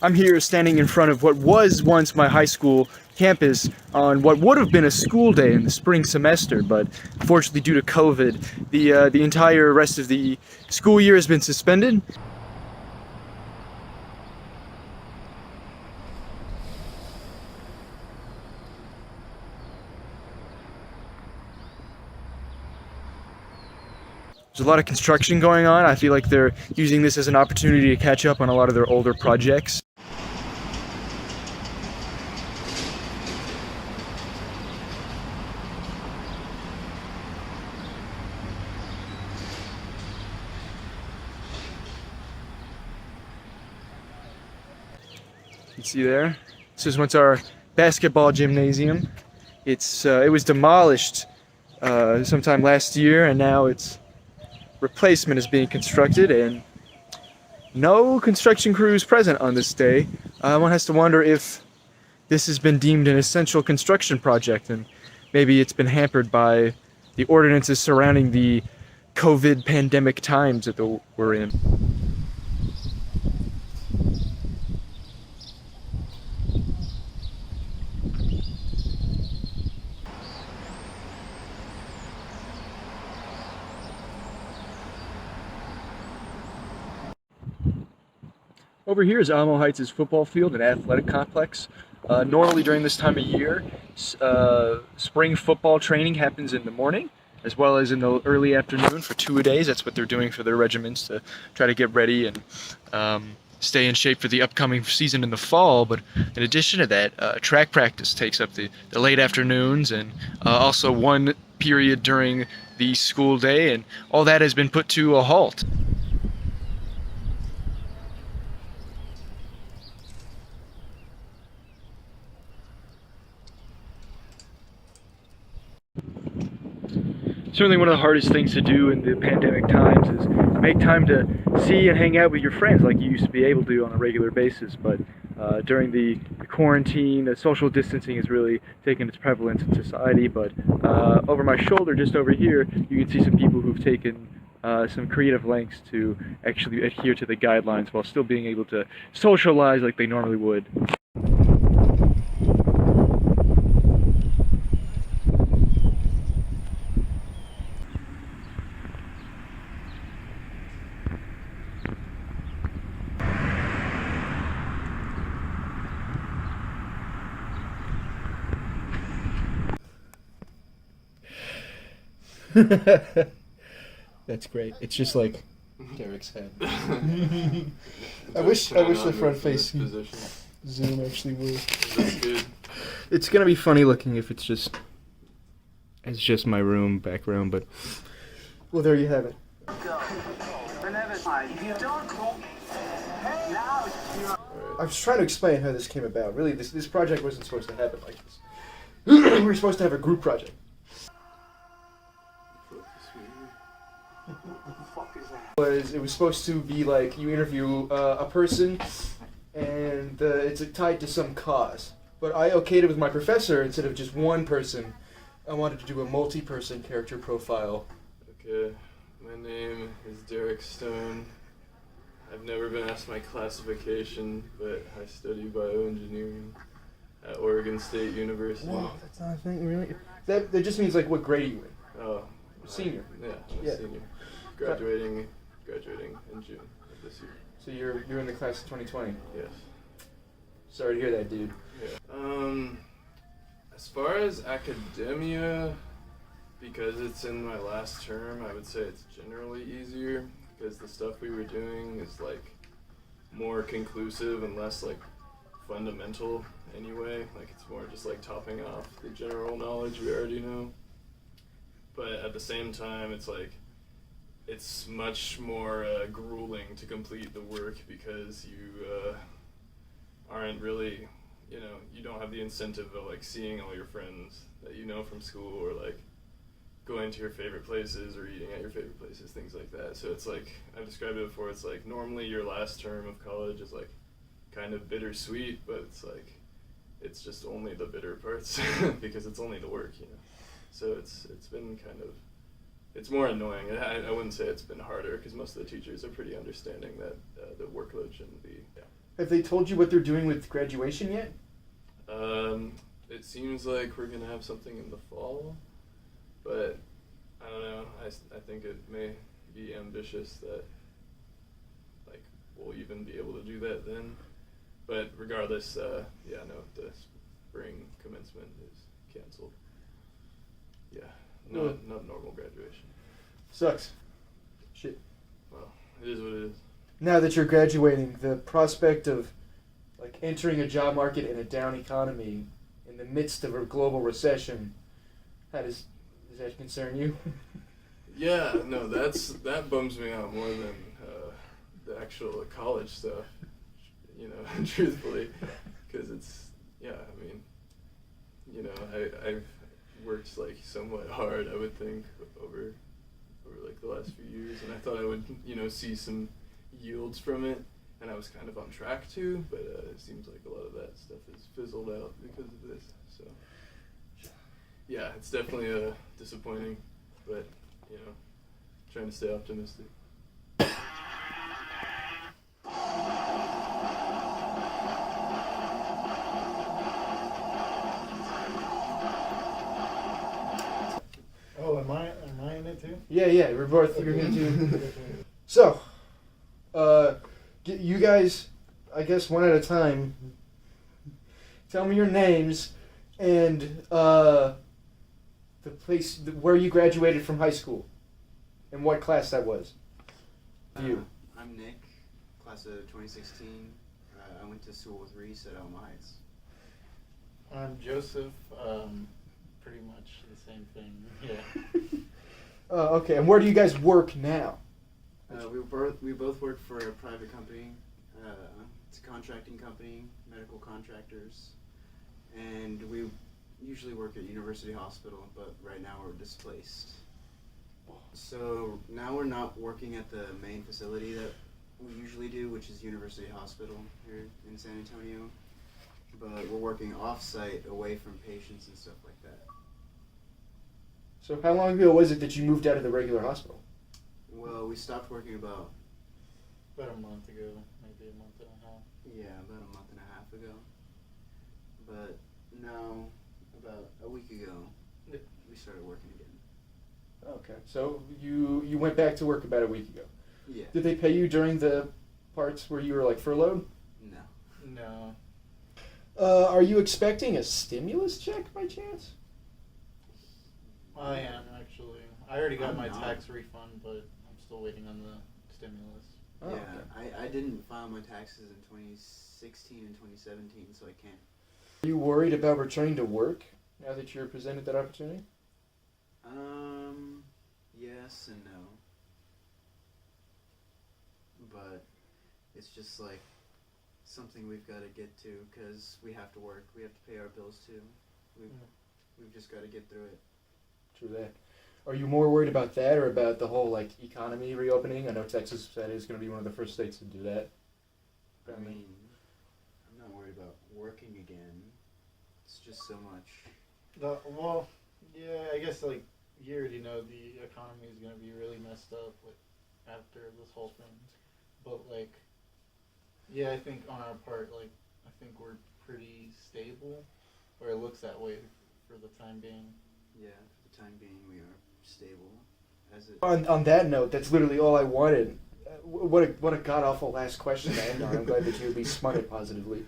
I'm here standing in front of what was once my high school campus on what would have been a school day in the spring semester, but unfortunately due to COVID, the entire rest of the school year has been suspended. There's a lot of construction going on. I feel like they're using this as an opportunity to catch up on a lot of their older projects. You can see there, this is once our basketball gymnasium. It was demolished sometime last year, and now its replacement is being constructed, and no construction crews present on this day. One has to wonder if this has been deemed an essential construction project, and maybe it's been hampered by the ordinances surrounding the COVID pandemic times that we're in. Over here is Alamo Heights' football field and athletic complex. Normally during this time of year, spring football training happens in the morning as well as in the early afternoon for 2 days. That's what they're doing for their regiments to try to get ready and stay in shape for the upcoming season in the fall. But in addition to that, track practice takes up the late afternoons, and also one period during the school day, and all that has been put to a halt. Certainly one of the hardest things to do in the pandemic times is make time to see and hang out with your friends like you used to be able to on a regular basis. But during the quarantine, social distancing has really taken its prevalence in society. But over my shoulder, just over here, you can see some people who've taken some creative lengths to actually adhere to the guidelines while still being able to socialize like they normally would. That's great. It's just like Derek's head. I wish the front facing zoom actually worked. It's gonna be funny looking if it's just my room background, but well, there you have it. I was trying to explain how this came about. Really, this project wasn't supposed to happen like this. We were supposed to have a group project. It was supposed to be like you interview a person, and it's tied to some cause. But I okayed it with my professor instead of just one person. I wanted to do a multi-person character profile. Okay, my name is Derek Stone. I've never been asked my classification, but I study bioengineering at Oregon State University. Whoa, that's not a thing, really? That just means like what grade are you in? Oh, senior. I'm a senior. Graduating in June of this year. So you're in the class of 2020? Yes. Sorry to hear that, dude. Yeah. As far as academia, because it's in my last term, I would say it's generally easier because the stuff we were doing is like more conclusive and less like fundamental anyway. Like it's more just like topping off the general knowledge we already know. But at the same time, it's like it's much more grueling to complete the work because you aren't really, you don't have the incentive of like seeing all your friends that you know from school, or like going to your favorite places or eating at your favorite places, things like that. So it's like, I've described it before, it's like normally your last term of college is like kind of bittersweet, but it's like, it's just only the bitter parts because it's only the work, So it's been kind of it's more annoying. I wouldn't say it's been harder because most of the teachers are pretty understanding that the workload shouldn't be. Yeah. Have they told you what they're doing with graduation yet? It seems like we're gonna have something in the fall, but I don't know. I think it may be ambitious that like we'll even be able to do that then. But regardless, yeah, no, the spring commencement is canceled. Yeah, not normal graduation. Sucks. Shit. Well, it is what it is. Now that you're graduating, the prospect of like entering a job market in a down economy in the midst of a global recession, does that concern you? Yeah, no, that bums me out more than the actual college stuff. You know, truthfully, because it's I mean, you know, I've worked like somewhat hard. I would think over like the last few years, and I thought I would see some yields from it, and I was kind of on track to, but it seems like a lot of that stuff has fizzled out because of this. So yeah, it's definitely disappointing, but trying to stay optimistic. Oh, am I in it too? Yeah, we're both. You're gonna do. So, you guys, I guess one at a time. Tell me your names and the place where you graduated from high school, and what class that was. You. I'm Nick, class of 2016. I went to school with Reese at Alamo Heights. I'm Joseph. Pretty much the same thing. Yeah. Okay, and where do you guys work now? We both work for a private company. It's a contracting company, medical contractors, and we usually work at University Hospital, but right now we're displaced. So now we're not working at the main facility that we usually do, which is University Hospital here in San Antonio, but we're working off-site away from patients and stuff like that. So how long ago was it that you moved out of the regular hospital? Well, we stopped working about a month ago, maybe a month and a half. Yeah, about a month and a half ago. But now, about a week ago, we started working again. Okay, so you went back to work about a week ago. Yeah. Did they pay you during the parts where you were like furloughed? No. No. Are you expecting a stimulus check by chance? I am actually. I already got I'm my not. tax refund, but I'm still waiting on the stimulus. Oh, Yeah, okay. I didn't file my taxes in 2016 and 2017, so I can't. Are you worried about returning to work now that you're presented that opportunity? Yes and no. But it's just like something we've got to get to because we have to work. We have to pay our bills too. We've just got to get through it. True that. Are you more worried about that or about the whole like economy reopening? I know Texas said is going to be one of the first states to do that. I mean, I'm not worried about working again. It's just so much. Well, yeah, I guess like you already know the economy is gonna be really messed up after this whole thing. But like, yeah, I think on our part, like, I think we're pretty stable, or it looks that way for the time being. Yeah, for the time being, we are stable. As it. On that note, that's literally all I wanted. What a god awful last question to end on. I'm glad that you at least spun it positively.